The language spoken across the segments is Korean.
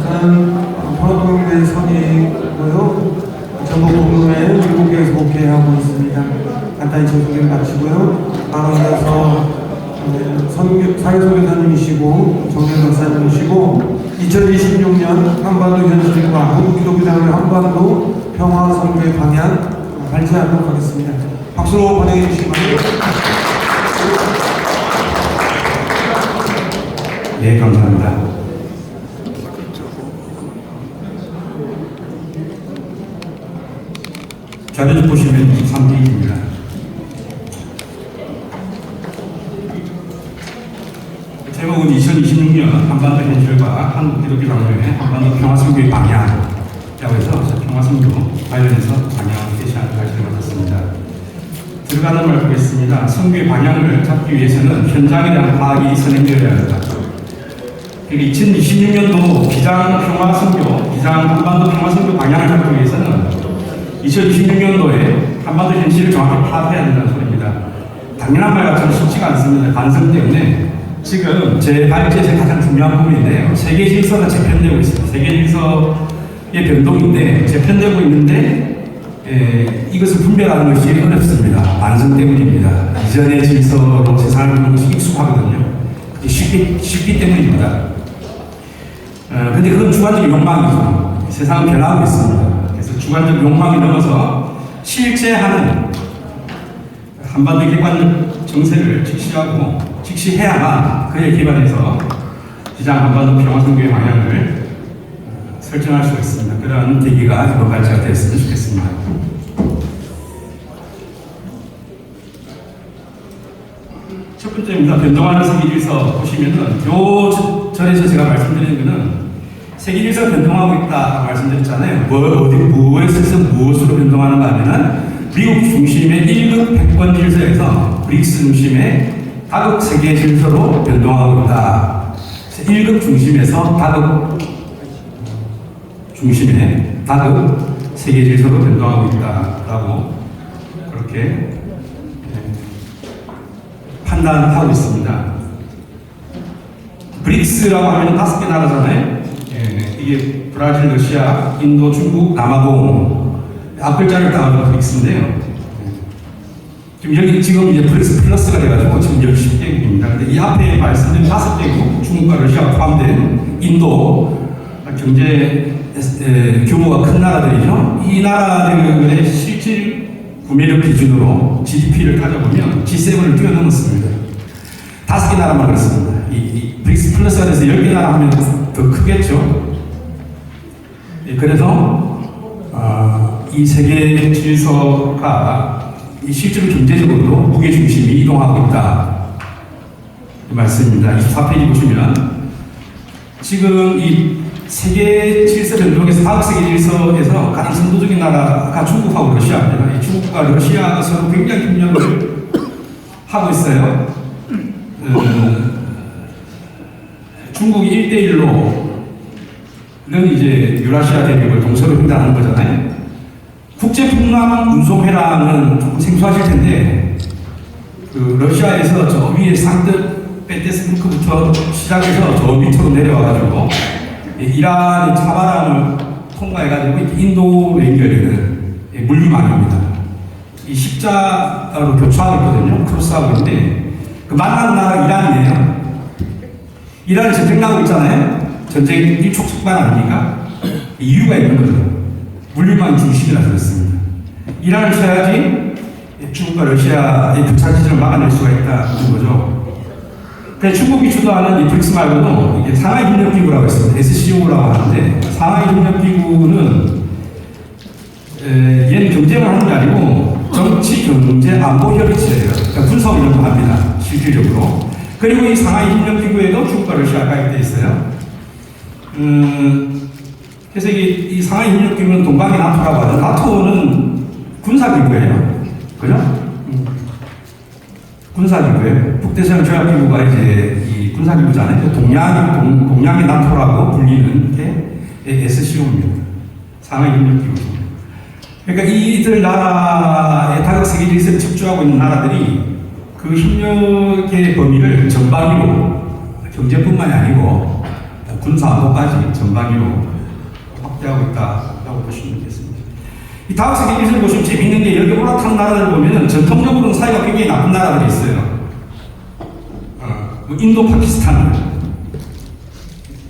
저는 평화통일의 선이고요. 전국 공동회 7개에서 목회하고 있습니다. 간단히 제 소개를 마치고요. 바로 이어서 사회선교사님이시고 정현 박사님이시고 2026년 한반도 현실과 한국기독교단의 한반도 평화선교의 방향 발제하도록 하겠습니다. 박수로 환영해 주시기 바랍니다. 네, 감사합니다. 자료 보시면 3페이지입니다. 제목은 2026년 한반도 현실과 한국기독교단의 한반도 평화선교의 방향이라고 해서 평화선교 관련해서 방향을 제시하는 발제를 맡았습니다. 들어가는 말 보겠습니다. 선교의 방향을 잡기 위해서는 현장에 대한 파악이 선행되어야 한다. 2026년도 비장 평화선교, 비장 한반도 평화선교 방향을 잡기 위해서는 2026년도에 한반도 현실을 정확히 파악해야 된다는 소리입니다. 당연한 말 같지만 쉽지가 않습니다. 반성 때문에 지금 제 발제에서 가장 중요한 부분인데요. 세계 질서가 재편되고 있습니다. 세계 질서의 변동인데 재편되고 있는데 이것을 분별하는 것이 어렵습니다. 반성 때문입니다. 이전의 질서로 세상을 보는 것이 익숙하거든요. 그게 쉽기 때문입니다. 근데 그건 주관적인 욕망이죠. 세상은 변하고 있습니다. 그래서 주관적 욕망이 넘어서 실제 하는 한반도 객관적 정세를 직시해야만 그에 기반해서 비장 한반도 평화선교의 방향을 설정할 수 있습니다. 그런 계기가 이번 발제가 되었으면 좋겠습니다. 첫 번째입니다. 변동하는 세계질서 보시면은 요 절에서 제가 말씀드리는 것은 세계질서가 변동하고 있다 말씀드렸잖아요. 무엇에 있어서 무엇으로 변동하는가 하면은 미국 중심의 1급 패권 질서에서 브릭스 중심의 다극 세계 질서로 변동하고 있다. 1급 중심에서 다극 중심의 다극 세계 질서로 변동하고 있다라고 그렇게 판단하고 있습니다. 브릭스라고 하면 5개 나라잖아요. 이게 브라질, 러시아, 인도, 중국, 남아공 앞글자를 따온 브릭스인데요. 지금 이제 브릭스 플러스가 돼가지고 지금 10개국입니다. 근데 이 앞에 말씀드린 5개국, 중국과 러시아가 포함된 인도 경제 규모가 큰 나라들이죠. 이 나라들의 실질 구매력 기준으로 GDP를 따져보면 G7을 뛰어넘었습니다. 5개 나라만 그렇습니다. 이 브릭스 플러스가 돼서 10개 나라 하면 더 크겠죠. 그래서 이 세계 질서가 실제로 경제적으로도 무게중심이 이동하고 있다. 이 말씀입니다. 24페이지 보시면 지금 이 세계 질서 변동에서 다음 세계 질서에서 가장 선도적인 나라가 중국하고 러시아입니다. 이 중국과 러시아가 서로 굉장히 협력을 하고 있어요. 중국이 1대1로는 이제 유라시아 대륙을 동서로 횡단하는 거잖아요. 국제풍랑 운송회랑은 조금 생소하실 텐데, 러시아에서 저 위에 상트 페테스부르크부터 시작해서 저 밑으로 내려와가지고, 이란의 차바람을 통과해가지고 인도로 연결되는 물류망입니다. 이 십자로 교차하고 있거든요. 크로스하고 있는데, 그 만나는 나라가 이란이에요. 이란이 전쟁 나고 있잖아요. 전쟁 일촉즉발 아닙니까? 이유가 있는 거죠. 물류망 중심이라서 그렇습니다. 이란을 쳐야지 중국과 러시아의 교차 지점을 막아낼 수가 있다는 거죠. 그래서 중국이 주도하는 이 브릭스 말고도 이게 상하이협력기구라고 있습니다. SCO라고 하는데 상하이협력기구는 얘는 경쟁을 하는 게 아니고 정치, 경제, 안보 협의체예요. 그러니까 군사훈련도 합니다. 실질적으로. 그리고 이 상하이협력기구에도 중국과 러시아가 가입되어 있어요. 그래서 이 상하이협력기구는 동방의 나토라고 하죠. 나토는 군사기구예요. 그죠? 군사기구예요. 북대서양조약기구가 이제 이 군사기구잖아요. 동양의 나토라고 불리는 게 SCO입니다. 상하이협력기구. 그러니까 이들 나라의 다극 세계 질서를 집중하고 있는 나라들이 그 협력의 범위를 전방위로 경제뿐만이 아니고 군사 안보까지 전방위로 확대하고 있다고 보시면 되겠습니다. 이 다각색 기술을 보시면 재밌는 게 여기 올라탄 나라들 보면은 전통적으로는 사이가 굉장히 나쁜 나라들이 있어요. 뭐 인도, 파키스탄,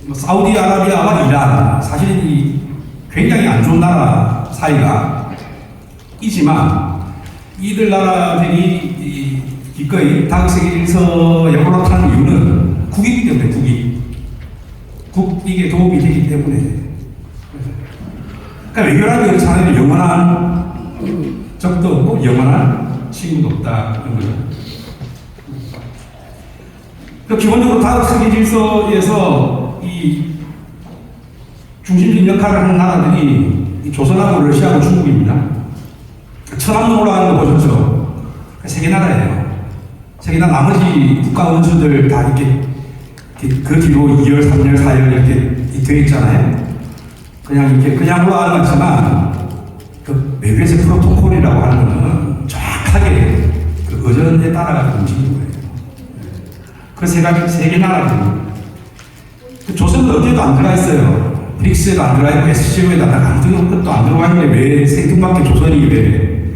뭐 사우디아라비아와 이란, 사실은 이 굉장히 안 좋은 나라 사이가 이지만 이들 나라들이 기꺼이 다각색 일서에 올라타는 이유는 국이기 때문에 국익에 도움이 되기 때문에. 그러니까 외교라는 것은 영원한 적도 없고 영원한 친구도 없다는 거죠. 기본적으로 다각세계 질서에서 이 중심적인 역할을 하는 나라들이 조선하고 러시아하고 중국입니다. 천안문 올라가는 거 보셨죠? 세 개 나라예요. 세 개 나라 나머지 국가 원수들 다 이렇게 그 뒤로 2열, 3열, 4열 이렇게 되어 있잖아요. 그냥 이렇게 그냥 올라가는 거지만 그 외교에서 프로토콜이라고 하는 거는 정확하게 그 의전에 따라가서 움직이는 거예요. 그 세 개 나라들이 조선은 어디에도 안 들어가 있어요. 브릭스에도 안 들어가 있고 SCO에도 아무튼 것도 안 들어가 있는데 왜 생뚱맞게 조선이 왜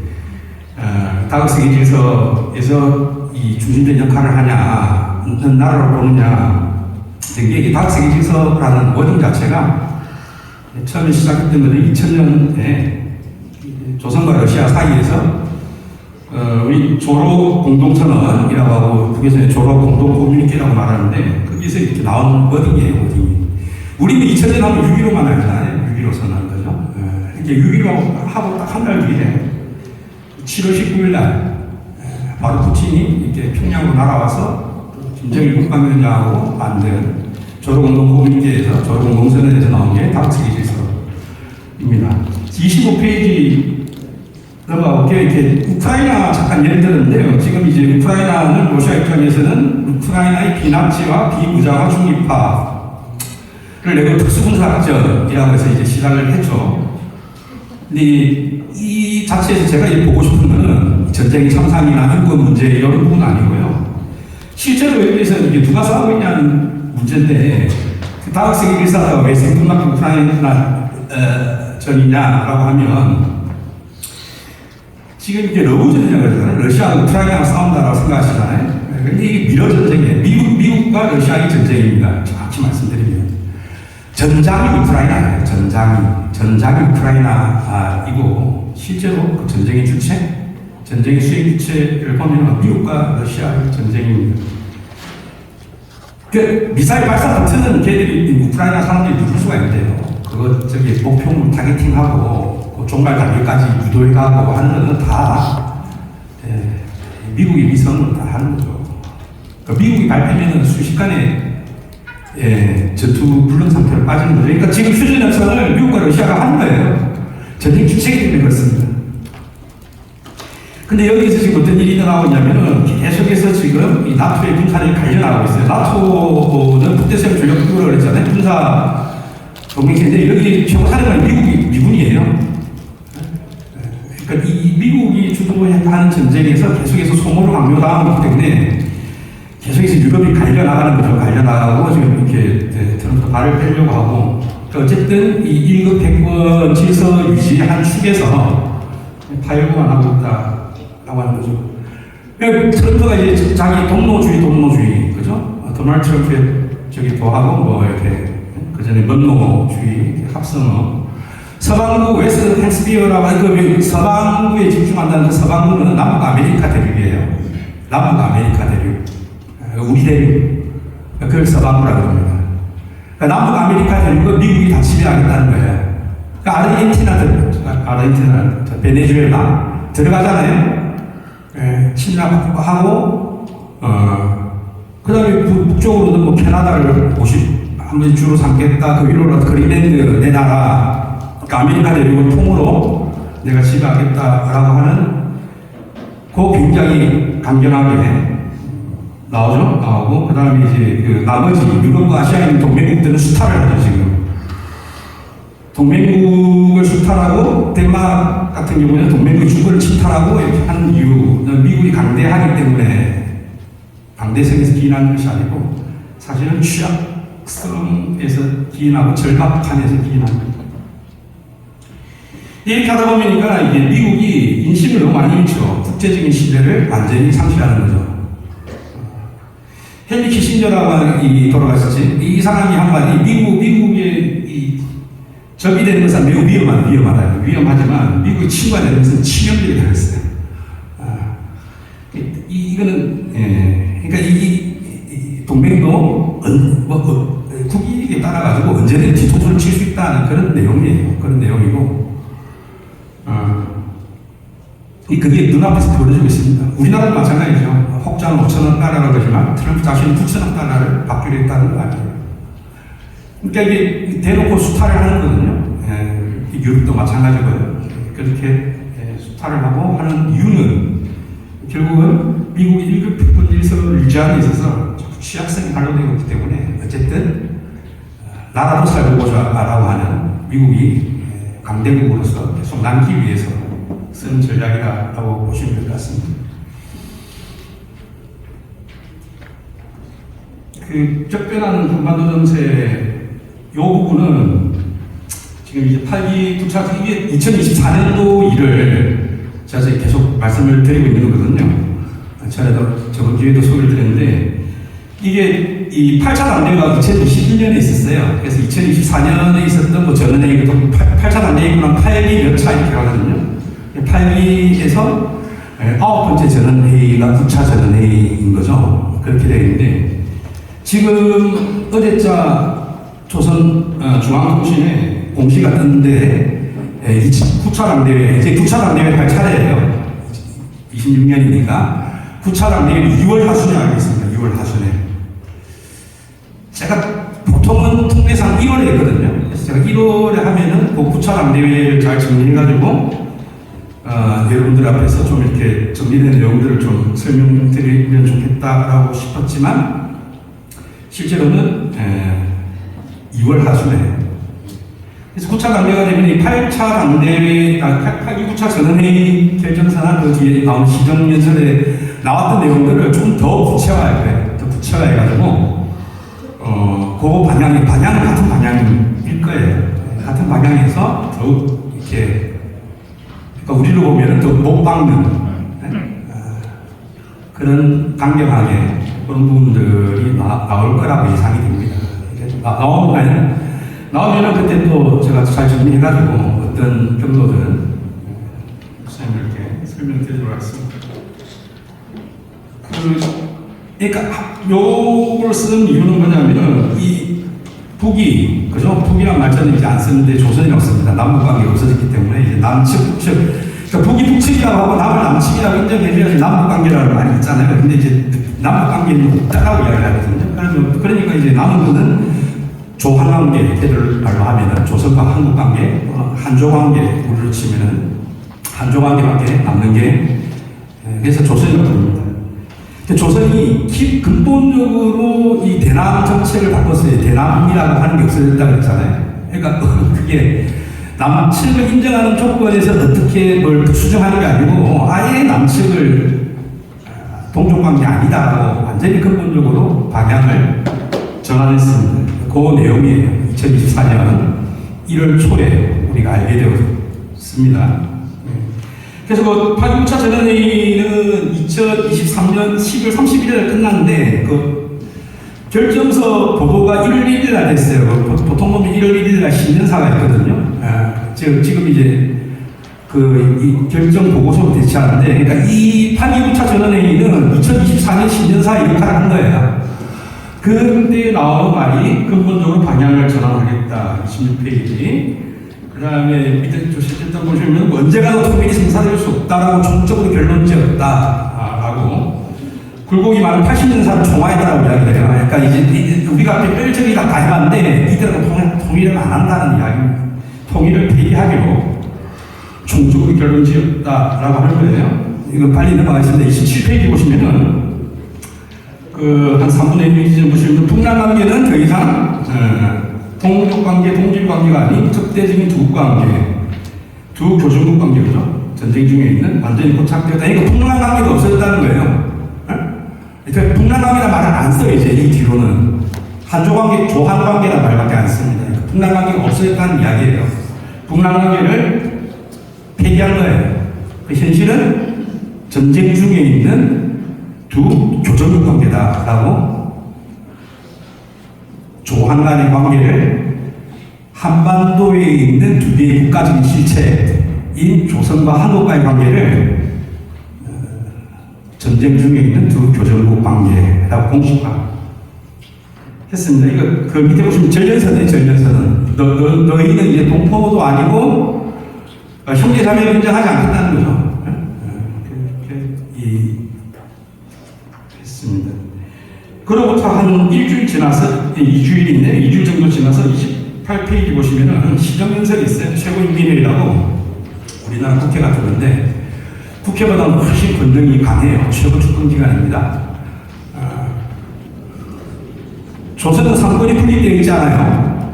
다각세계 질서에서 이 중심적 역할을 하냐, 어떤 나라로 보느냐. 이게 다각세계 질서라는 워딩 자체가 처음에 시작했던 것은 2000년에 조선과 러시아 사이에서 우리 조로 공동선언이라고 하고 북에서는 조로 공동 커뮤니케라고 말하는데 거기서 이렇게 나온 워딩이에요, 워딩이. 우리는 2000년 하면 6.15만 알잖아요. 6.15 선언한 거죠. 이렇게 6.15 하고 딱 한 달 뒤에 7월 19일 날 바로 푸틴이 이렇게 평양으로 날아와서 김정일 국방위원장하고 만든 조로공동 커뮤니케에서 조로공동 선언에서 나온 게 다각세계 질서입니다. 25페이지 넘어가볼게요. 이렇게 우크라이나 잠깐 예를 들었는데요. 지금 이제 우크라이나는 러시아 입장에서는 우크라이나의 비납치와 비무장화 중립화를 내고 특수군사작전이라고 해서 이제 시작을 했죠. 근데 이 자체에서 제가 보고 싶은 거는 전쟁 참상이나 인권 문제 이런 부분은 아니고요. 실제로 여기에서 이게 누가 싸우고 있냐는 문제인데 그 다각세계 질서가 왜 생뚱맞게 우크라이나 전이냐라고 하면 지금 이게 러브전이라고 그러잖아요. 러시아가 우크라이나랑 싸운다라고 생각하시잖아요. 근데 이게 미러 전쟁이에요. 미국과 러시아의 전쟁입니다. 정확히 말씀드리면. 전장이 우크라이나예요. 전장이 우크라이나이고, 실제로 그 전쟁의 주체, 전쟁의 수행 주체를 보면 미국과 러시아의 전쟁입니다. 그 미사일 발사 버튼은 걔들이 우크라이나 사람들이 누를 수가 있는데요. 그거 목표물 타겟팅하고 종말 단계까지 유도해가고 하는 것은 다 미국의 위성으로 다 하는 거죠. 그러니까 미국이 밟히면 순식간에 전투 불능 상태로 빠지는 거죠. 그러니까 지금 휴전 협상을 미국과 러시아가 하는 거예요. 전쟁 주체이기 때문에 그렇습니다. 근데 여기서 지금 어떤 일이 일어나고 있냐면은 계속해서 지금 이 나토의 군사력이 갈려나가고 있어요. 나토는 북대서양 전력기구라고 그랬잖아요. 군사 동맹체인데 여기 최고사령관이 미군이에요. 그러니까 이 미국이 주도하는 전쟁에서 계속해서 소모를 강요당하기 때문에 계속해서 유럽이 갈려나가는 거죠. 갈려나가고 지금 이렇게 트럼프 발을 빼려고 하고 그러니까 어쨌든 이 1급 패권 질서 유지한 축에서 파열구만 하고 있다라고 하는 거죠. 그러니까 트럼프가 이제 자기 동노주의 그죠? 도널드 트럼프의 저기 도하고 뭐 이렇게 그 전에 먼노주의 합성어 서방구 웨스트 햄스피어라고 하는 그 서방구에 집중한다는 그 서방구는 남북 아메리카 대륙이에요. 남북 아메리카 대륙. 우리 대륙. 그걸 서방구라고 합니다. 그러니까 남북 아메리카 대륙은 미국이 다 지배하겠다는 거예요. 그러니까 아르헨티나, 베네수엘라 들어가잖아요. 침략하고, 그 다음에 북쪽으로는 뭐 캐나다를 한번 주로 삼겠다. 그 위로 그린랜드 내 나라, 그러니까 아메리카 대륙을 통으로 내가 지배하겠다라고 하는 그 굉장히 강경하게 나오고 그 다음에 이제 그 나머지 유럽과 아시아에 있는 동맹국들은 수탈을 하죠. 지금 동맹국을 수탈하고 덴마크 같은 경우에는 동맹국 중국을 침탈하고 이렇게 하는 이유는 미국이 강대하기 때문에 강대성에서 기인하는 것이 아니고 사실은 절박성에서 기인하고 절박함에서 기인합니다. 이렇게 하다 보니까 이게 미국이 인심을 너무 많이 잃죠. 국제적인 신뢰를 완전히 상실하는 거죠. 헨리 키신저라고 돌아가셨지. 이 사람이 한 말이 미국의 적이 되는 것은 매우 위험하다. 위험하지만 미국의 친구가 되는 것은 치명적이라고 했어요. 이거는 그러니까 이 동맹도 국익에 따라 가지고 언제든 뒤통수를 칠 수 있다는 그런 내용이에요. 그런 내용이고, 그게 눈앞에서 벌어지고 있습니다. 우리나라도 마찬가지죠. 혹자는 5천원 달러라고 하지만 트럼프 자신이 9천원 달러를 받기로 했다는 거 아니에요. 그러니까 이게 대놓고 수탈을 하는 거거든요. 유럽도 마찬가지고요. 그렇게 수탈을 하고 하는 이유는 결국은 미국이 1급 질서를 유지하는 데 있어서 취약성이 발로되고 있기 때문에 어쨌든 나라도 살고자라고 하는 미국이 강대국으로서 계속 남기 위해서 쓰는 전략이라고 보시면 될 것 같습니다. 그 쩍변하는 한반도 정세 요 부분은 지금 이제 8기 9차 이게 2024년도 일을 제가 계속 말씀을 드리고 있는 거거든요. 전에도 저번 기회에도 소개를 드렸는데 이게 이 8차 단대회가 2021년에 있었어요. 그래서 2024년에 있었던 뭐 전원회의도 8차 단대회구나 8기 몇 차 이렇게 가거든요. 8기에서 9번째 전원회의가 9차 전원회의인 거죠. 그렇게 되어 있는데 지금 어제자 조선 중앙통신에 공시가 떴는데 9차 당대회, 이제 9차 당대회 할 차례예요. 26년이니까 9차 당대회는 6월 하순에 하겠습니다. 6월 하순에. 제가 보통은 통계상 1월에 했거든요. 그래서 제가 1월에 하면은 그 9차 당대회를 잘 정리해가지고 여러분들 앞에서 좀 이렇게 정리된 내용들을 좀 설명드리면 좋겠다라고 싶었지만 실제로는 2월 하순에. 그래서 9차 당대회가 되면 이 8차 당대회, 8기 9차 전원회의 결정사나 그 뒤에 나온 시정연설에 나왔던 내용들을 좀 더 구체화해, 더 구체화해가지고, 그 방향은 같은 방향일 거예요. 같은 방향에서 더욱 이렇게, 그러니까 우리로 보면 더 못 박는, 그런 강경하게 그런 부분들이 나올 거라고 예상이 됩니다. 나오면은 그때 또 제가 잘 정리해가지고 어떤 경로들은 선생님 이렇게 설명드리도록 하겠습니다. 그러니까 요걸 쓴 이유는 뭐냐면은 이 북이 그죠? 북이란 말자는 이제 안 쓰는데 조선이라고 씁니다. 남북 관계가 없어졌기 때문에 이제 남측 북측. 그러니까 북이 북측이라고 하고 남을 남측이라고 인정해줘야지 남북 관계라는 말이 있잖아요. 근데 이제 남북 관계는 없다라고 이야기를 하거든요. 그러니까 이제 남은 거는 조한관계를 말로 하면은 조선과 한국 관계, 한조 관계 우리로 치면은 한조 관계밖에 남는 게 그래서 조선이라고 부릅니다. 조선이 근본적으로 이 대남 정책을 바꿨어요. 대남이라고 하는 게 없어졌다고 했잖아요. 그러니까 그게 남측을 인정하는 조건에서 어떻게 뭘 수정하는 게 아니고 아예 남측을 동족관계 아니다라고 완전히 근본적으로 방향을 전환했습니다. 그 내용이에요. 2024년 1월 초에 우리가 알게 되었습니다. 그래서 그 8.9차 전원회의는 2023년 10월 31일에 끝났는데 그 결정서 보도가 1월 1일 날 됐어요. 보통 보면 1월 1일 날 신년사가 있거든요. 지금 이제 이 결정 보고서로 대체하는데, 그러니까 이 8.9차 전원회의는 2024년 신년사 역할을 한 거예요. 그런데 나오는 말이 근본적으로 방향을 전환하겠다. 26페이지. 그 다음에 밑에 조실점 보시면 언제가도 통일이 성사될 수 없다라고 종적으로 결론 지었다라고 굴곡이 많은 80년사를 종화했다라고 이야기를 해요. 그러니까 이제 우리가 앞에 뺄적이다 다 해봤는데 이들하고 통일을 안 한다는 이야기, 통일을 폐기하기로 종적으로 결론 지었다라고 하는 거예요. 이거 빨리 넘어가겠습니다. 27페이지 보시면은 한 3분의 1 지점 보시면 북남 관계는 더 이상 동족 관계, 동질 관계가 아닌 적대적인 두 관계, 두 교종국 관계죠. 전쟁 중에 있는 완전히 고착되었다. 그러니까 북남 관계가 없어졌다는 거예요. 그러니까 북남 관계란 말을 안 써요. 이제 이 뒤로는 한조관계, 조한관계라는 말밖에 안 씁니다. 북남관계가 없어졌다는 이야기예요. 북남관계를 폐기한 거예요. 그 현실은 전쟁 중에 있는 두 교전국 관계다라고 조한 간의 관계를 한반도에 있는 두 개의 국가적인 실체인 조선과 한국과의 관계를 전쟁 중에 있는 두 교전국 관계라고 공식화 했습니다. 이거 그 밑에 보시면 전련선에 전련선은 너희는 이제 동포도 아니고 형제자매를 인정하지 않겠다는 거죠. 그렇게 했습니다. 그로부터 한 일주일 지나서 2주일인데 2주일 정도 지나서 28페이지 보시면은 시정연설이 있어요. 최고인민회의라고 우리나라 국회가 들었는데 국회보다 훨씬 권능이 강해요. 최고 주권기관입니다. 조선은 상권이 분리되어 있지 않아요.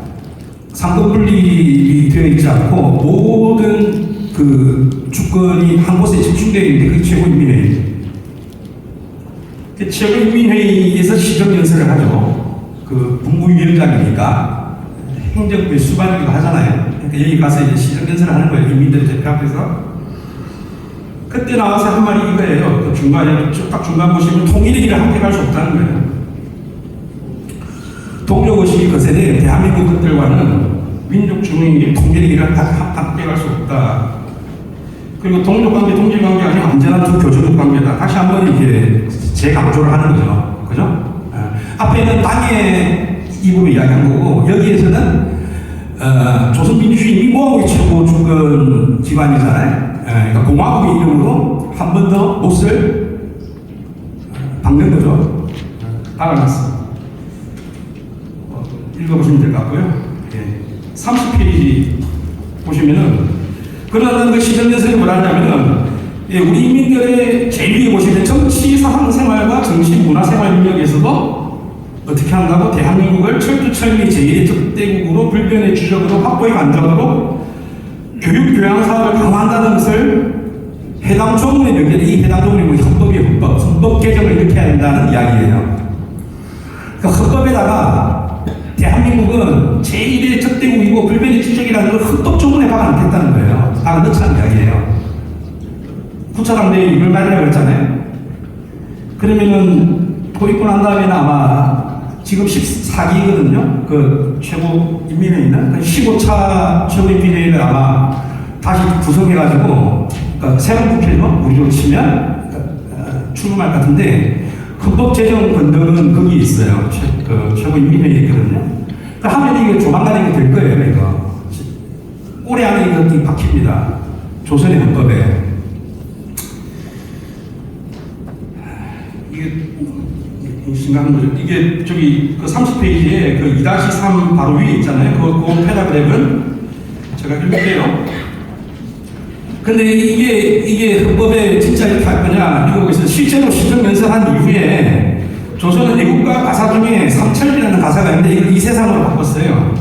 상권 분리되어 있지 않고 모든 그 주권이 한 곳에 집중되어 있는데 그게 최고인민회의. 그 최고인민회의에서 시정연설을 하죠. 그 국무위원장이니까 행정부의 수반이기도 하잖아요. 그러니까 여기 가서 이제 시정연설을 하는 거예요. 인민들 대표 앞에서. 그때 나와서 한 말이 이거예요. 그 중간에 딱 중간 보시면 통일의 길을 함께 갈 수 없다는 거예요. 동족의식이 거세대 대한민국 것들과는 민족 중흥의 통일의 길을 함께 갈 수 없다. 그리고 동족관계, 동질관계 아닌 완전한 두 교조적 관계다. 다시 한번 이렇게 재강조를 하는 거죠. 그죠? 앞에 있는 땅의 이 부분 이야기한 거고, 여기에서는, 조선민주주의 민공화국의 최고 주권 기관이잖아요. 그러니까 공화국의 이름으로 한 번 더 못을 박는 거죠. 박아놨어. 읽어보시면 될 것 같고요. 30페이지 보시면은, 그러는 그 시정연설이 뭐라 하냐면은, 우리 인민들의 제일 위에 보시면 정치, 사상 생활과 정치, 문화 생활 능력에서도 어떻게 한다고 대한민국을 철두철미 제1의 특대국으로 불변의 주적으로 확보의 관점으로 교육, 교양 사업을 강화한다는 것을 해당 조문에 명기된 이 해당 조문이 헌법 개정을 이렇게 해야 된다는 이야기예요. 그 헌법에다가 대한민국은 제1의 적대국이고 불변의 지적이라는 걸 헌법 조문에 박아넣겠다는 거예요. 박아넣자는 이야기예요. 9차 당대회 이걸 말이라고 했잖아요. 그러면은 도입고 난 다음에는 아마 지금 14기거든요. 그 최고인민회의는 그 15차 최고인민회의를 아마 다시 구성해가지고 그러니까 새로운 국회로 우리로 치면 출범할 것 같은데 헌법 제정 권능은 거기 있어요. 그 최고인민회의에 있거든요. 그러니까 하면 이게 조만간에 될 거예요. 이거 올해 안에 이것이 박힙니다. 조선의 헌법에. 이게 심각한 거죠. 이게 저기 그 30페이지에 그 2-3 바로 위에 있잖아요. 그 패러그래프는 제가 읽을게요. 근데 이게 헌법에 진짜 이렇게 할 거냐 이거 보겠어요. 실제로 시정연설한 이후에 조선은 애국가 가사 중에 삼천리라는 가사가 있는데 이걸 이 세상으로 바꿨어요.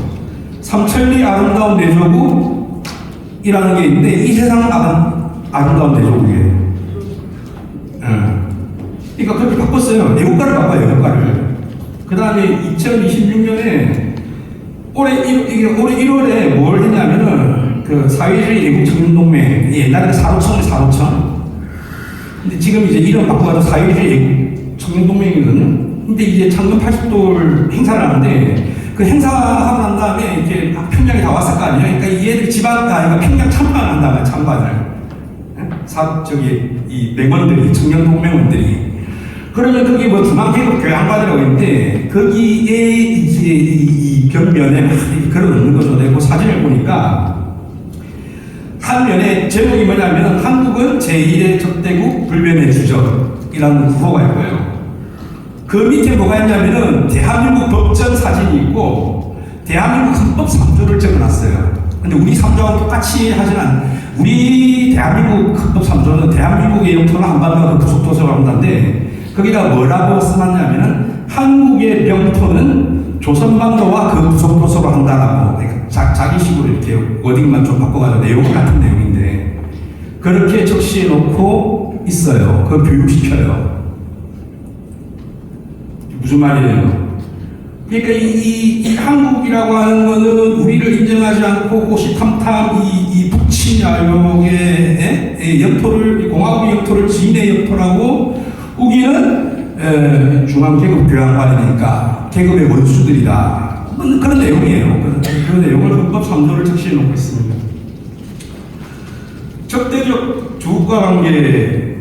삼천리 아름다운 내조국이라는 게 있는데 이 세상 아름다운 내조국이에요. 그러니까 그렇게 바꿨어요. 애국가를 바꿔요. 애국가를. 그 다음에 2026년에 올해 1월에 뭘 했냐면은 그 사회주의 애국청년동맹 옛날에는 사로청 근데 지금 이제 이름 바꿔가지고 사회주의 애국청년동맹이거든요. 근데 이제 창건 80돌 행사를 하는데 그 행사하고 난 다음에 이렇게 평양에 다 왔을 거 아니에요. 그러니까 얘들 그러니까 평양 참관을 한다고요. 참관을. 이 맹원들이 청년동맹원들이 그러면 거기 뭐 중앙계급 교양관이라고 있는데 거기에 이제 이 벽면에 글을 넣는 거죠. 내가 사진을 보니까 한 면에 제목이 뭐냐면 한국은 제1의 적대국 불변의 주적이라는 구호가 있고요. 그 밑에 뭐가 있냐면은 대한민국 법전 사진이 있고 대한민국 헌법 3조를 적어놨어요. 근데 우리 3조와 똑같이 하진 않아요. 우리 대한민국 헌법 3조는 대한민국의 영토는 한반도가 그 부속도서로 한다는데 거기다 뭐라고 써놨냐면은 한국의 영토는 조선반도와 그 부속도서로 한다라고 자기식으로 이렇게 워딩만 좀 바꿔가지고 내용 같은 내용인데 그렇게 적시해 놓고 있어요. 그걸 교육시켜요. 무슨 말이에요? 그러니까 이 한국이라고 하는 거는 우리를 인정하지 않고 호시탐탐 이 북침야욕의 영토를, 공화국의 영토를 지인의 영토라고 우기는 중앙계급교양관이니까 계급의 원수들이다. 그런 내용이에요. 그런 내용을 헌법 3조를 적시해 놓고 있습니다. 적대적 주국과 관계를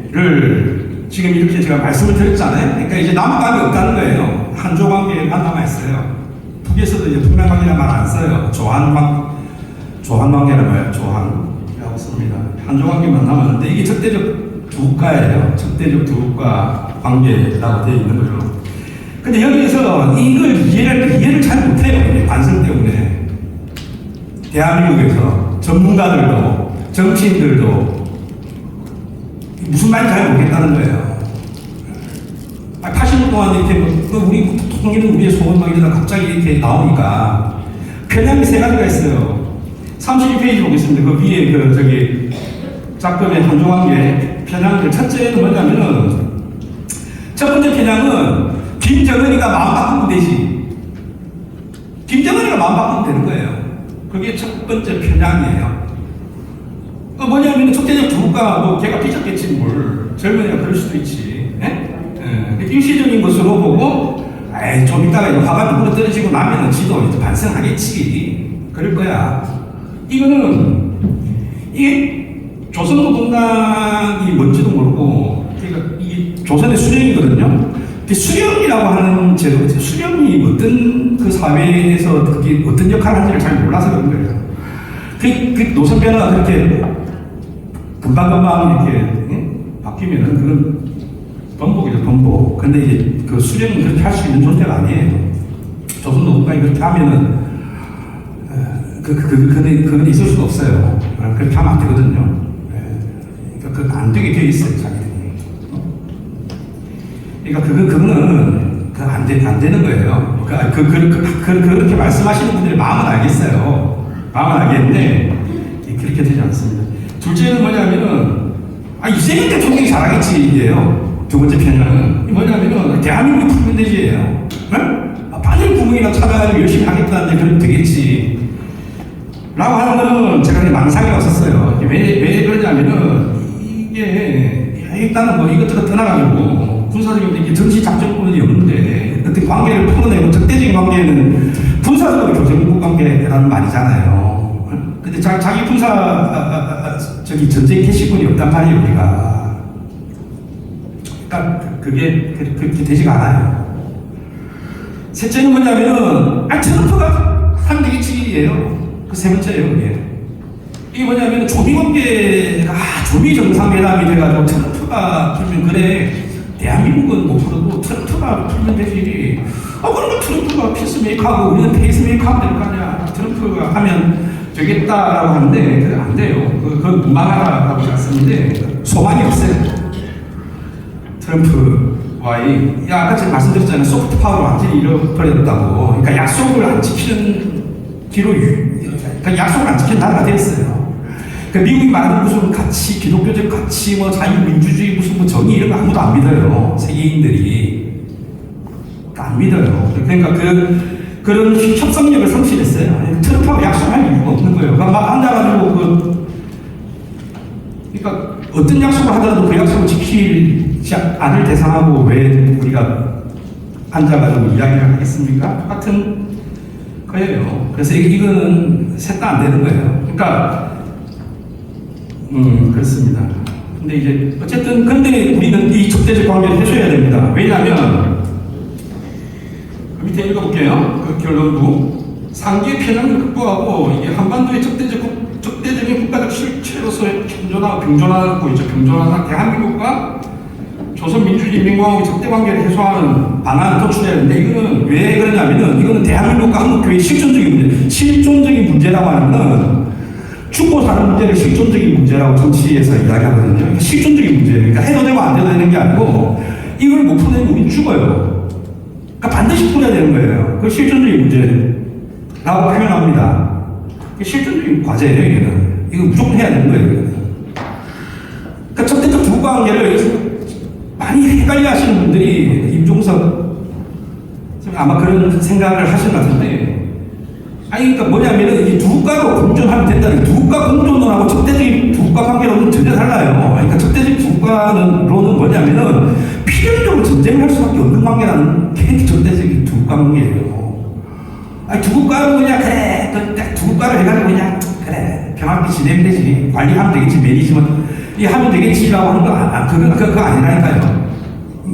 지금 이렇게 제가 말씀을 드렸잖아요. 그러니까 이제 남북관계 없다는 거예요. 한조 관계만 남아있어요. 북에서도 이제 동남관계란 말 안 써요. 조한관계란 말, 조한이라고 씁니다. 한조 관계만 남았는데 이게 적대적 두국가예요. 적대적 두국가 관계라고 되어 있는 거죠. 근데 여기에서 이걸 이해를 잘 못해요. 관성 때문에. 대한민국에서 전문가들도 정치인들도 무슨 말인지 잘 모르겠다는 거예요. 80년 동안 이렇게 우리 통일은 우리의 소원 막 이러다 갑자기 이렇게 나오니까 편향이 세 가지가 있어요. 32페이지 보겠습니다. 그 위에 저기 작품의 한조관계 편향들 첫째는 뭐냐면은 첫 번째 편향은 김정은이가 마음 바꾸면 되지. 김정은이가 마음 바꾸면 되는 거예요. 그게 첫 번째 편향이에요. 뭐냐면 적대적 두국가 뭐 걔가 삐졌겠지 뭘 젊은이가 그럴 수도 있지. 일시적인 것으로 보고 좀 이따가 이거 화가 누구로 떨어지고 나면은 지도 이제 반성하겠지. 그럴 거야. 이게 조선노동당이 뭔지도 모르고 그러니까 이게 조선의 수령이거든요. 수령이라고 하는 제도, 수령이 어떤 그 사회에서 그게 어떤 역할을 하는지를 잘 몰라서 그런 거예요. 그 노선 변화가 그렇게 금방금방 이렇게 바뀌면은 그건 번복이죠, 번복. 근데 이제 그 수령은 그렇게 할 수 있는 존재가 아니에요. 조선노동당이 그렇게 하면은 그건 있을 수가 없어요. 그렇게 하면 안 되거든요. 그러니까 안 되게 되어 있어요, 자기들이. 그러니까 그거는 안 되는 거예요. 그렇게 말씀하시는 분들의 마음은 알겠어요. 마음은 알겠는데 그렇게 되지 않습니다. 둘째는 뭐냐면은 이재명 대통령이 잘하겠지 이게요. 두 번째 편향은 뭐냐면은 대한민국이 풀면 되지예요. 빠진 구멍이나 찾아가지고 열심히 하겠다는데 그러면 되겠지. 라고 하는 거는 제가 망상이 왔었어요. 왜 그러냐면은 이게 일단은 뭐 이것저것 떠나가지고 군사적인 이게 정치 작전권이 없는데 어떤 관계를 풀어내고 적대적인 관계는 군사적으로 교정국 관계라는 말이잖아요. 근데 자기 군사 전쟁 개시권이 없단 말이에요 우리가. 그러니까 그게 그렇게 되지가 않아요. 셋째는 뭐냐면은 트럼프가 하면 되겠지예요. 그 세 번째예요 그게. 이게 뭐냐면 조미관계가 조미 정상회담이 돼가지고 트럼프가 풀면 그래 대한민국은 못 풀어도 트럼프가 풀면 되지. 그러면 트럼프가 피스메이커하고 우리는 페이스메이커하면 될 거 아니야. 트럼프가 하면 되겠다라고 하는데 그게 안 돼요. 그건 무망하다라고 생각하는데 소망이 없어요. 트럼프와의 아까 제가 말씀드렸잖아요. 소프트 파워를 완전히 잃어버렸다고. 그러니까 약속을 안 지키는 뒤로 그러니까 약속을 안 지키는 나라가 되었어요. 그러니까 미국이 말하는 무슨 가치, 기독교적 가치, 뭐 자유민주주의, 무슨 뭐 정의 이런 거 아무도 안 믿어요. 세계인들이 안 믿어요. 그러니까 그런 협상력을 상실했어요. 트럼프하고 약속할 이유가 없는 거예요. 막 앉아가지고 그러니까 어떤 약속을 하더라도 그 약속을 지키지 않을 대상하고 왜 우리가 앉아가지고 이야기를 하겠습니까? 똑같은 거예요. 그래서 이거는 셋 다 안 되는 거예요. 그러니까 그렇습니다. 근데 이제 어쨌든 근데 우리는 이 적대적 관계를 해줘야 됩니다. 왜냐하면 밑에 읽어볼게요. 그 결론부 상계 편향을 극복하고 이게 한반도의 적대적인 국가적 실체로서의 병존하고 있죠. 병존하는 대한민국과 조선민주주의인민공화국의 적대관계를 해소하는 방안을 도출해야 되는데 이거는 왜 그러냐면은 이거는 대한민국과 한국교회의 실존적인 문제라고 하는 건 죽고 사는 문제를 실존적인 문제라고 정치에서 이야기하거든요. 그러니까 실존적인 문제. 그러니까 해도 되고 안 돼도 되는 게 아니고 이걸 못 풀어내면 우린 죽어요. 그러니까 반드시 풀어야 되는 거예요. 그 실존적인 문제라고 표현합니다. 실존적인 과제예요, 이거는. 이거 무조건 해야 되는 거예요, 이거는. 그러니까 적대적 두국관계를 많이 헷갈려 하시는 분들이 임종석 아마 그런 생각을 하신 것 같은데, 아니, 그러니까 뭐냐면은 이 두 국가로 공존하면 된다는, 두 국가 공존론하고 적대적인 두 국가 관계로는 전혀 달라요. 그러니까 적대적인 두 국가론은 뭐냐면은 필연적으로 전쟁을 할 수밖에 없는 관계라는 게 적대적인 두 국가 관계예요. 아니, 두 국가로 그냥 그래, 두 국가를 해가지고 그냥 그래, 평화롭게 지내면 되지, 관리하면 되겠지, 매니지먼트 하면 되겠지라고 하는 거, 그거 아니라니까요.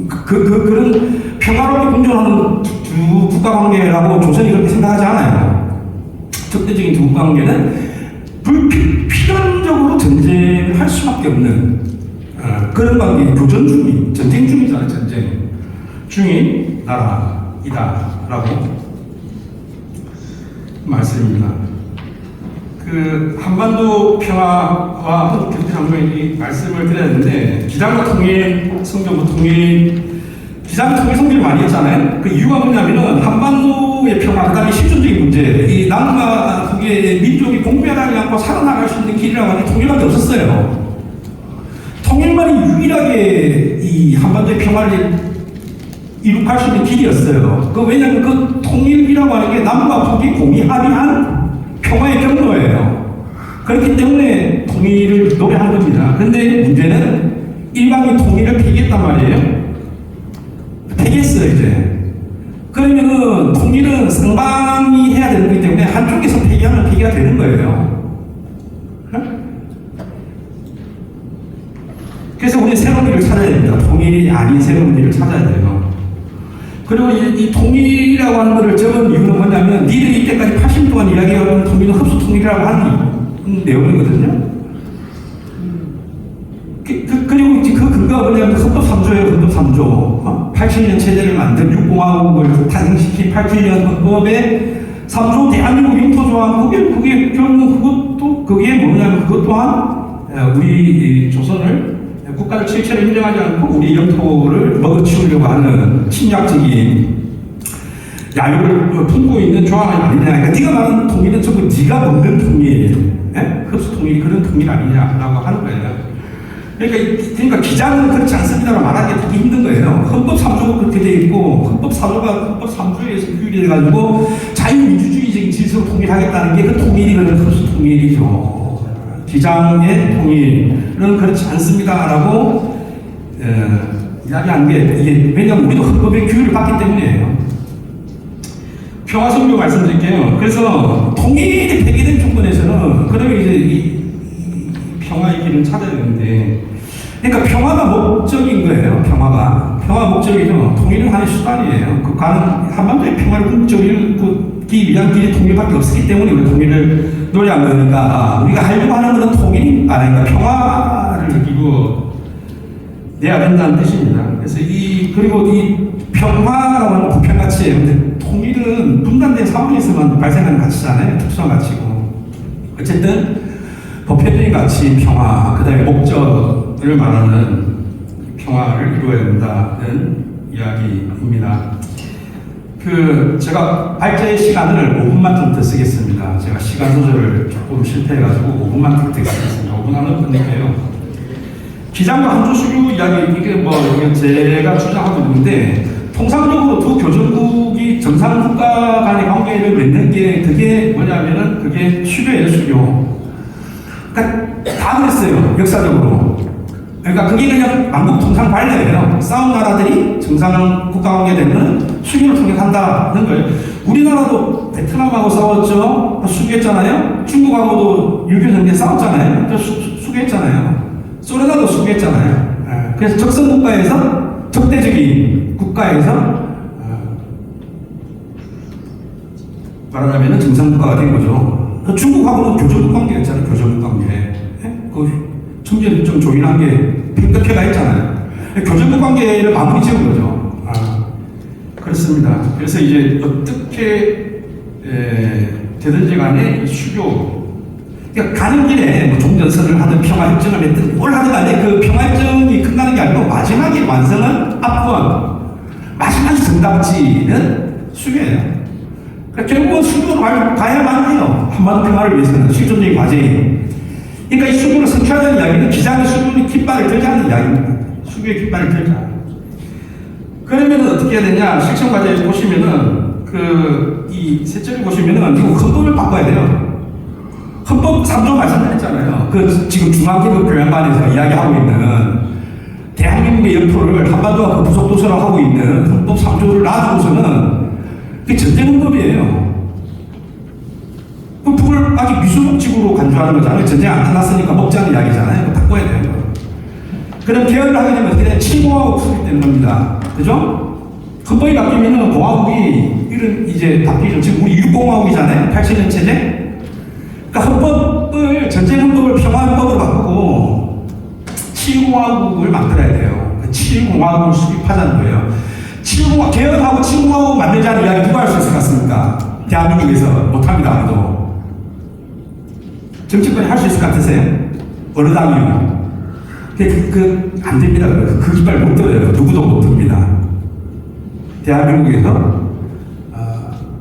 그런 평화롭게 공존하는 두 국가 관계라고 조선이 그렇게 생각하지 않아요. 적대적인 두 국가 관계는 필연적으로 전쟁을 할 수밖에 없는 그런 관계, 교전 중인, 전쟁 중이잖아요. 전쟁 중인 나라이다라고 말씀입니다. 그 한반도 평화와 한국 경제 장벽이 말씀을 드렸는데, 기장과 통일, 성경부 통일, 기장 통일 성비를 많이 했잖아요. 그 이유가 뭐냐면은 한반도의 평화, 그다음에 실존적인 문제, 이 남과 북의 민족이 공멸하지 않고 살아나갈 수 있는 길이라고 하는 통일밖에 없었어요. 통일만이 유일하게 이 한반도의 평화를 이룩할 수 있는 길이었어요. 왜냐하면 그 통일이라고 하는 게 남과 북이 공의합의한 평화의 경로예요. 그렇기 때문에 통일을 노래한 겁니다. 근데 문제는 일방이 통일을 폐기했단 말이에요. 폐기했어요, 이제. 그러면은 통일은 상방이 해야 되는 거기 때문에 한쪽에서 폐기하면 폐기가 되는 거예요. 그래서 우리 새로운 길을 찾아야 됩니다. 통일이 아닌 새로운 길을 찾아야 돼요. 그리고 이 통일이라고 하는 것을 적은 이유는 뭐냐면, 니들이 이때까지 80년 동안 이야기해온 통일은 흡수 통일이라고 하는 내용이거든요. 그리고 그 근거가 뭐냐면 헌법 3조예요, 헌법 3조. 87년 체제를 만든 육공화국을 탄생시킨 87년 헌법의 3조 대한민국 영토조항, 그게 결국 그게 뭐냐면 그것 또한 우리 조선을 국가를 실체로 인정하지 않고 우리 영토를 먹어치우려고 하는 침략적인 야욕을 품고 있는 조항이 아니냐. 그러니까 네가 말하는 통일은 전부 네가 먹는 통일, 흡수 통일이 그런 통일 아니냐라고 하는 거예요. 그러니까 기장은 그렇지 않습니다라고 말하기 되게 힘든 거예요. 헌법 3조가 그렇게 되어 있고, 헌법 4조가 헌법 3조에서 규율이 돼가지고 자유민주주의적인 질서로 통일하겠다는 게 그 통일이거든, 흡수 통일이죠. 기장의 통일은 그렇지 않습니다라고 이야기한 게, 이게 왜냐하면 우리도 헌법의 규율을 받기 때문이에요. 평화성교 말씀드릴게요. 그래서 통일이 폐기된 조건에서는 그러면 이제 이 평화의 길을 찾아야 되는데, 그러니까 평화가 목적인 거예요. 평화 목적이죠. 통일은 하나의 수단이에요. 그 한반도의 평화를 꿈꾸기 위한 길이 통일밖에 없었기 때문에 우리 통일을 노래한 거니까, 우리가 하려고 하는 것은 그러니까 평화를 이루어내야 된다는 뜻입니다. 그래서 그리고 이 평화라고 하는 부평 가치예요. 근데 통일은 분단된 상황에서만 발생하는 가치잖아요. 특수한 가치고. 어쨌든 보편적인 가치, 평화, 그 다음에 목적을 말하는 평화를 이루어야 된다는 이야기입니다. 제가 발제의 시간을 5분만 좀 더 쓰겠습니다. 제가 시간 조절을 조금 실패해가지고 5분만 더 쓰겠습니다. 5분 안에 끝낼게요. 기장과 한조수교 이야기, 이게 제가 주장하고 있는데, 통상적으로 두 교전국이 정상국가 간의 관계를 맺는 게, 그게 뭐냐면은, 그게 수교예요, 수교. 그러니까 다 그랬어요, 역사적으로. 그러니까 그게 그냥 만국 통상 관례예요. 싸운 나라들이 정상 국가 관계 되면 수교를 통해 한다는 거예요. 우리나라도 베트남하고 싸웠죠. 수교했잖아요. 중국하고도 6.25 전쟁 싸웠잖아요. 수교했잖아요. 소련하고 수교했잖아요. 그래서 적성 국가에서, 적대적인 국가에서 말하자면 정상 국가가 된 거죠. 중국하고는 교전국 관계였잖아요. 교전국 관계. 청전 좀 조인한 게 팽덕해가 있잖아요. 교전국 관계를 마무리 지은 거죠. 그렇습니다. 그래서 이제 어떻게 되든지 간에 수교, 그러니까 가는 길에 종전선을 하든 평화협정을 맺든 뭘 하든 간에 그 평화협정이 끝나는 게 아니고 마지막에 완성은 앞권, 마지막 정답지는 수교예요. 그러니까 결국은 수교로 가야만 해요. 한반도 평화를 위해서는 실존적인 과제예요. 그러니까 이 수교를 성취하는 이야기는 기장의 수교의 깃발을 들자는 이야기입니다. 수교의 깃발을 들자. 그러면 어떻게 해야 되냐? 실천 과제에 보시면은 이 셋째를 보시면은 이거 헌법을 바꿔야 돼요. 헌법 3조 말씀드렸잖아요. 지금 중앙기독 교양반에서 이야기하고 있는 대한민국의 영토를 한반도와 그 부속도서로 하고 있는 헌법 3조를 놔두고서는 그게 전쟁 헌법이에요. 그걸 아직 미수목적으로 간주하는 거잖아요. 전쟁 안 끝났으니까 먹자는 이야기잖아요. 이거 바꿔야 돼요. 그럼 개헌을 하게 되면 어떻게 돼? 침공하고 수립되는 겁니다. 그죠? 헌법이 바뀌면은 공화국이 이런 이제 바뀌죠. 지금 우리 육공화국이잖아요. 87년 체제. 그러니까 헌법을 전쟁 헌법을 평화헌법으로 바꾸고 7공화국을 만들어야 돼요. 7공화국을 수립하자는 거예요. 7공화국 개헌하고 7공화국 만들자는 이야기 누가 할 수 있을 것 같습니까? 대한민국에서 못합니다. 아무도. 정치권이 할 수 있을 것 같으세요? 어느 당이요? 안 됩니다. 그 깃발 못 들어요. 누구도 못 듭니다. 대한민국에서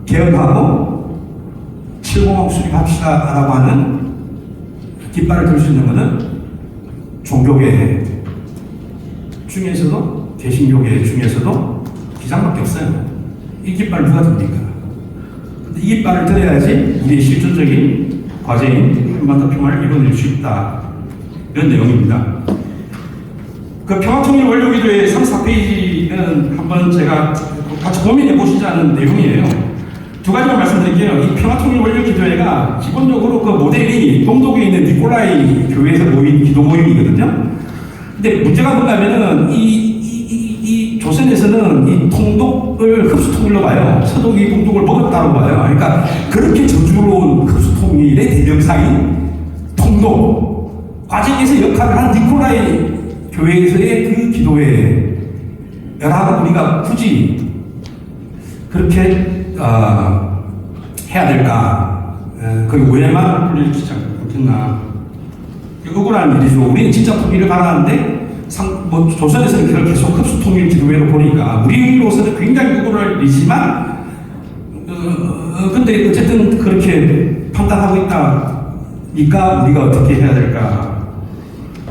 개헌하고 7공화국 수립합시다라고 하는 깃발을 들 수 있는 것은 종교계 중에서도 개신교계 중에서도 기장밖에 없어요. 이 깃발 누가 듭니까? 근데 이 깃발을 들어야지 우리의 실존적인 과제인 한반도 평화를 이뤄낼 수 있다. 이런 내용입니다. 그 평화통일 원료기도의 3, 4페이지는 한번 제가 같이 고민해 보시자는 내용이에요. 두 가지만 말씀드릴게요. 이 평화통일 원료기도회가 기본적으로 그 모델이 동독에 있는 니콜라이 교회에서 모인 기도 모임이거든요. 근데 문제가 뭐냐면은 이 조선에서는 이 통독을 흡수통일로 봐요. 서독이 동독을 먹었다고 봐요. 그러니까 그렇게 저주로운 흡수통일의 대명사인 통독 과정에서 역할을 한 니콜라이 교회에서의 그 기도회라고 우리가 굳이 그렇게 해야 될까? 그리고 왜만 불리지 않겠나? 억울한 일이죠. 우리는 진짜 통일을 바라는데 조선에서는 그걸 계속 흡수통일 기도회로 보니까 우리로서는 굉장히 억울한 일이지만 근데 어쨌든 그렇게 판단하고 있다니까 우리가 어떻게 해야 될까?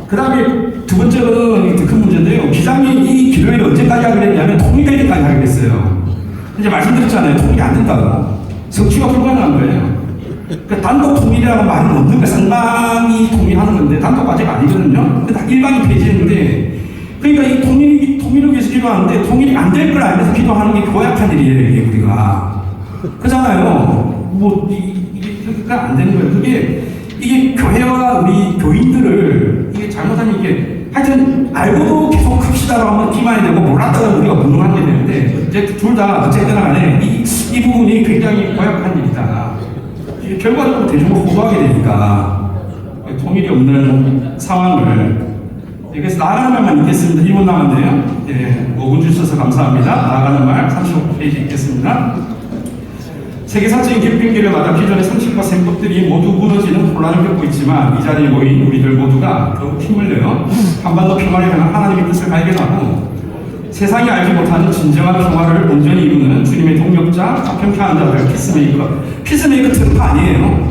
그 다음에 두 번째는 큰 문제인데요. 기장이 이 기도회를 언제까지 하게 됐냐면 통일될 때까지 하게 됐어요. 이제 말씀드렸잖아요. 통일이 안 된다고. 성취가 불가능한 거예요. 그러니까 단독 통일이라는 말은 없는 거예요. 상방이 통일하는 건데 단독 과제가 아니거든요. 다 일반이 폐지했는데 그러니까 이 통일을 위해서 기도하는데 통일이 안 될 걸 알면서 기도하는 게 고약한 일이에요. 이게 우리가. 그렇잖아요. 이게가 안 되는 거예요. 이게 교회와 우리 교인들을 이게 잘못하면 이게 하여튼 알고도 계속 큽시다라고 하면 기만이 되고 몰랐다가 우리가 무능하게 되는데 이제 둘 다 어쨌든 간에 이 부분이 굉장히 고약한 일이다. 이게 결과적으로 대중을 호소하게 되니까 통일이 없는 상황을 그래서 나아가는 말만 읽겠습니다. 1분 남았네요. 예, 5분 주셔서 감사합니다. 나아가는 말 35페이지 읽겠습니다. 세계사적인 기쁨기를 맞아 기존의 상식과 셈법들이 모두 무너지는 혼란을 겪고 있지만 이 자리에 모인 우리들 모두가 더욱 힘을 내어 한반도 평화를 향한 하나님의 뜻을 발견하고 세상이 알지 못하는 진정한 평화를 온전히 이루는 주님의 동력자, 화평케 하는 자들 피스메이커 트럼프 아니에요.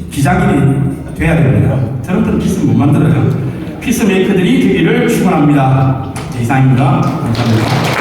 기자들이 돼야 됩니다. 트럼프는 피스 못 만들어요. 피스메이커들이 되기를 축원합니다. 이상입니다. 감사합니다.